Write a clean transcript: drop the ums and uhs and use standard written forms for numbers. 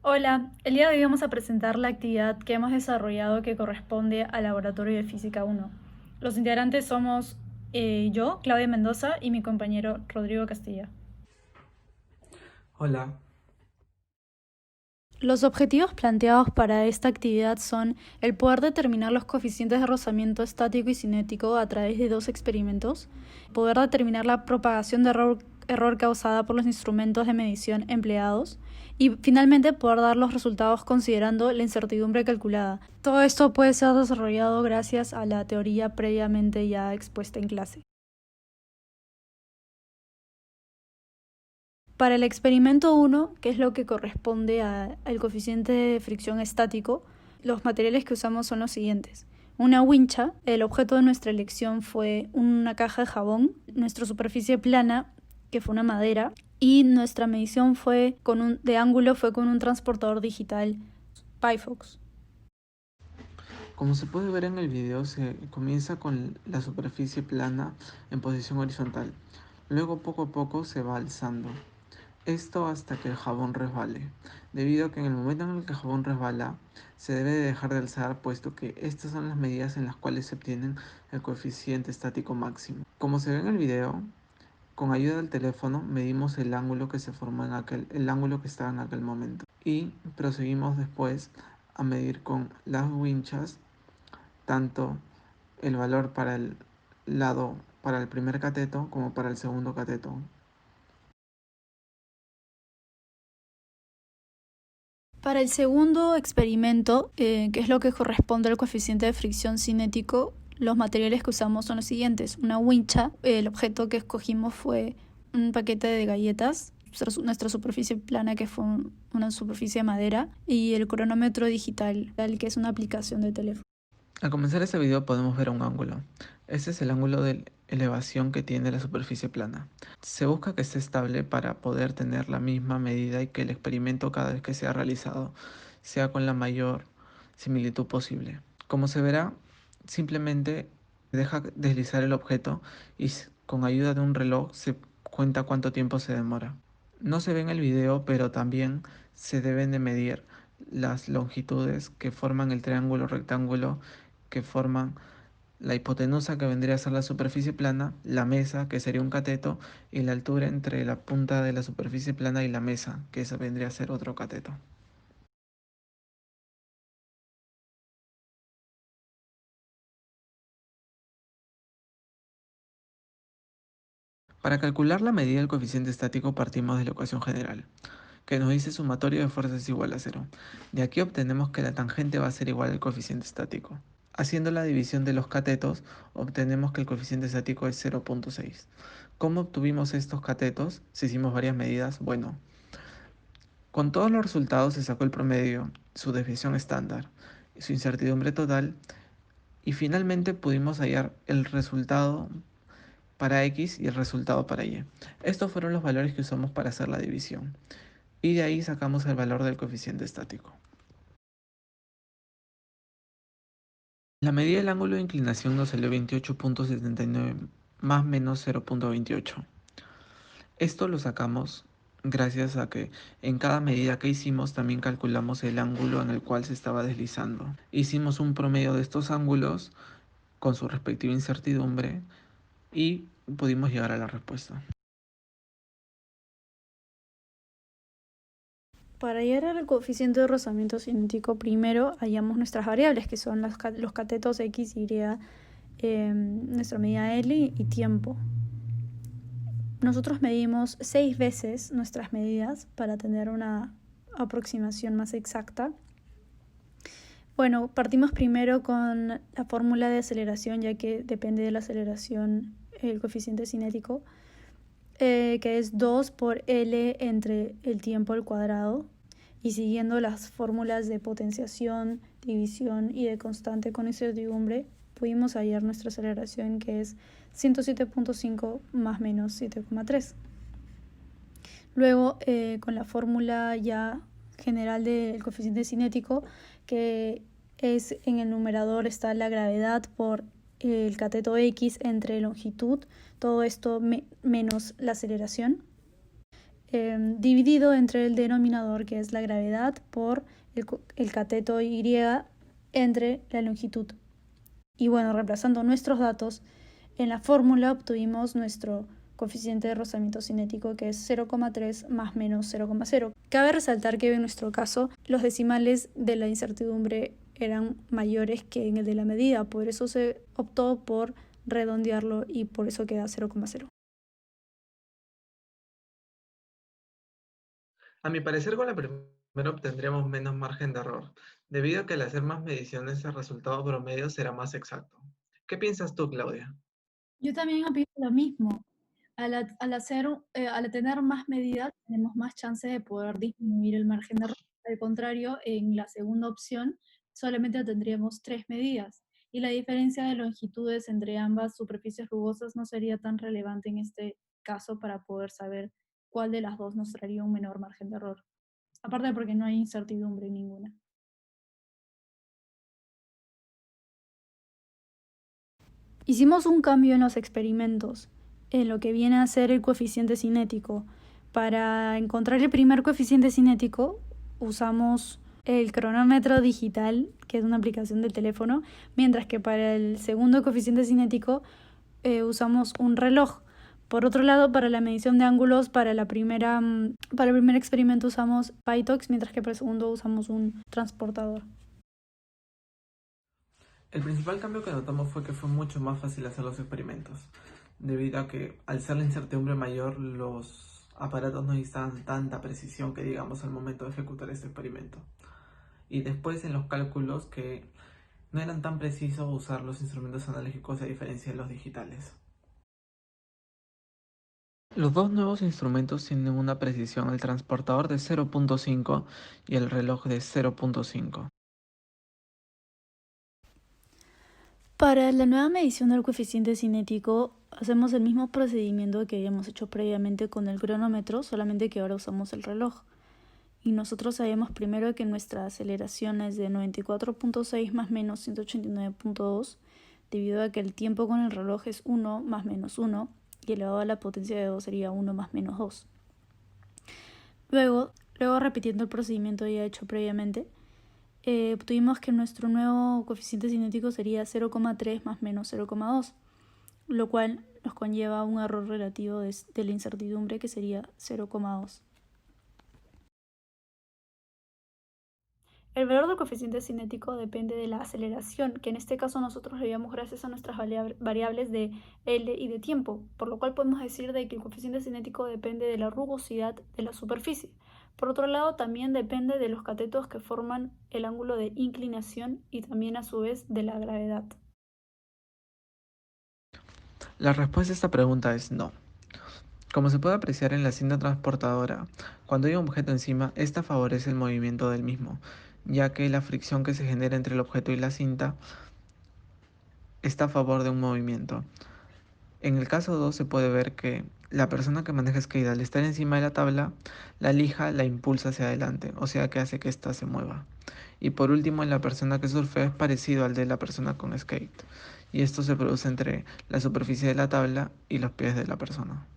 Hola, el día de hoy vamos a presentar la actividad que hemos desarrollado que corresponde al Laboratorio de Física 1. Los integrantes somos yo, Claudia Mendoza, y mi compañero Rodrigo Castilla. Hola, Los objetivos planteados para esta actividad son el poder determinar los coeficientes de rozamiento estático y cinético a través de dos experimentos, poder determinar la propagación de error causada por los instrumentos de medición empleados y finalmente poder dar los resultados considerando la incertidumbre calculada. Todo esto puede ser desarrollado gracias a la teoría previamente ya expuesta en clase. Para el experimento 1, que es lo que corresponde al coeficiente de fricción estático, los materiales que usamos son los siguientes. Una wincha, el objeto de nuestra elección fue una caja de jabón, nuestra superficie plana, que fue una madera, y nuestra medición de ángulo fue con un transportador digital Pyfox. como se puede ver en el video, se comienza con la superficie plana en posición horizontal. Luego poco a poco se va alzando. Esto hasta que el jabón resbale, debido a que en el momento en el que el jabón resbala, se debe de dejar de alzar, puesto que estas son las medidas en las cuales se obtienen el coeficiente estático máximo. Como se ve en el video, con ayuda del teléfono medimos el ángulo que se formó el ángulo que estaba en aquel momento. Y proseguimos después a medir con las winchas tanto el valor para el primer cateto como para el segundo cateto. Para el segundo experimento, que es lo que corresponde al coeficiente de fricción cinético, los materiales que usamos son los siguientes. Una wincha, el objeto que escogimos fue un paquete de galletas, nuestra superficie plana que fue una superficie de madera, y el cronómetro digital, que es una aplicación de teléfono. Al comenzar este video podemos ver un ángulo. Este es el ángulo de elevación que tiene la superficie plana. Se busca que esté estable para poder tener la misma medida y que el experimento cada vez que sea realizado sea con la mayor similitud posible. Como se verá, simplemente deja deslizar el objeto y con ayuda de un reloj se cuenta cuánto tiempo se demora. No se ve en el video, pero también se deben de medir las longitudes que forman el triángulo rectángulo que forman la hipotenusa, que vendría a ser la superficie plana, la mesa, que sería un cateto, y la altura entre la punta de la superficie plana y la mesa, que eso vendría a ser otro cateto. Para calcular la medida del coeficiente estático partimos de la ecuación general, que nos dice sumatorio de fuerzas igual a cero. De aquí obtenemos que la tangente va a ser igual al coeficiente estático. Haciendo la división de los catetos, obtenemos que el coeficiente estático es 0.6. ¿Cómo obtuvimos estos catetos? Si hicimos varias medidas, bueno, con todos los resultados se sacó el promedio, su desviación estándar, su incertidumbre total y finalmente pudimos hallar el resultado para X y el resultado para Y. Estos fueron los valores que usamos para hacer la división y de ahí sacamos el valor del coeficiente estático. La medida del ángulo de inclinación nos salió 28.79 más menos 0.28. Esto lo sacamos gracias a que en cada medida que hicimos también calculamos el ángulo en el cual se estaba deslizando. Hicimos un promedio de estos ángulos con su respectiva incertidumbre y pudimos llegar a la respuesta. Para llegar al coeficiente de rozamiento cinético, primero hallamos nuestras variables, que son los catetos X, Y, nuestra medida L y tiempo. Nosotros medimos 6 veces nuestras medidas para tener una aproximación más exacta. Bueno, partimos primero con la fórmula de aceleración, ya que depende de la aceleración el coeficiente cinético, que es 2 por L entre el tiempo al cuadrado. Y siguiendo las fórmulas de potenciación, división y de constante con incertidumbre, pudimos hallar nuestra aceleración, que es 107.5 más menos 7,3. Luego, con la fórmula ya general del coeficiente cinético, que es en el numerador está la gravedad por el cateto X entre longitud, todo esto menos la aceleración. dividido entre el denominador, que es la gravedad, por el cateto Y entre la longitud. Y bueno, reemplazando nuestros datos, en la fórmula obtuvimos nuestro coeficiente de rozamiento cinético, que es 0,3 más menos 0,0. Cabe resaltar que en nuestro caso los decimales de la incertidumbre eran mayores que en el de la medida, por eso se optó por redondearlo y por eso queda 0,0. A mi parecer, con la primera obtendremos menos margen de error, debido a que al hacer más mediciones el resultado promedio será más exacto. ¿Qué piensas tú, Claudia? Yo también opino lo mismo. Al tener más medidas, tenemos más chances de poder disminuir el margen de error. Al contrario, en la segunda opción solamente tendríamos 3 medidas y la diferencia de longitudes entre ambas superficies rugosas no sería tan relevante en este caso para poder saber cuál de las dos nos traería un menor margen de error. Aparte porque no hay incertidumbre ninguna. Hicimos un cambio en los experimentos, en lo que viene a ser el coeficiente cinético. Para encontrar el primer coeficiente cinético usamos el cronómetro digital, que es una aplicación del teléfono, mientras que para el segundo coeficiente cinético usamos un reloj. Por otro lado, para la medición de ángulos, para el primer experimento usamos Pytorch, mientras que para el segundo usamos un transportador. El principal cambio que notamos fue que fue mucho más fácil hacer los experimentos, debido a que al ser la incertidumbre mayor, los aparatos no necesitaban tanta precisión que digamos al momento de ejecutar este experimento. Y después en los cálculos que no eran tan precisos usar los instrumentos analógicos a diferencia de los digitales. Los dos nuevos instrumentos tienen una precisión, el transportador de 0.5 y el reloj de 0.5. Para la nueva medición del coeficiente cinético, hacemos el mismo procedimiento que habíamos hecho previamente con el cronómetro, solamente que ahora usamos el reloj. Y nosotros sabemos primero que nuestra aceleración es de 94.6 más menos 189.2, debido a que el tiempo con el reloj es 1 más menos 1, y elevado a la potencia de 2 sería 1 más menos 2. Luego repitiendo el procedimiento ya hecho previamente, obtuvimos que nuestro nuevo coeficiente cinético sería 0,3 más menos 0,2, lo cual nos conlleva un error relativo de la incertidumbre que sería 0,2. El valor del coeficiente cinético depende de la aceleración, que en este caso nosotros le llamamos gracias a nuestras variables de L y de tiempo, por lo cual podemos decir de que el coeficiente cinético depende de la rugosidad de la superficie. Por otro lado, también depende de los catetos que forman el ángulo de inclinación y también a su vez de la gravedad. La respuesta a esta pregunta es no. Como se puede apreciar en la cinta transportadora, cuando hay un objeto encima, esta favorece el movimiento del mismo, ya que la fricción que se genera entre el objeto y la cinta está a favor de un movimiento. En el caso 2 se puede ver que la persona que maneja skate al estar encima de la tabla, la lija la impulsa hacia adelante, o sea que hace que ésta se mueva. Y por último, en la persona que surfea es parecido al de la persona con skate, y esto se produce entre la superficie de la tabla y los pies de la persona.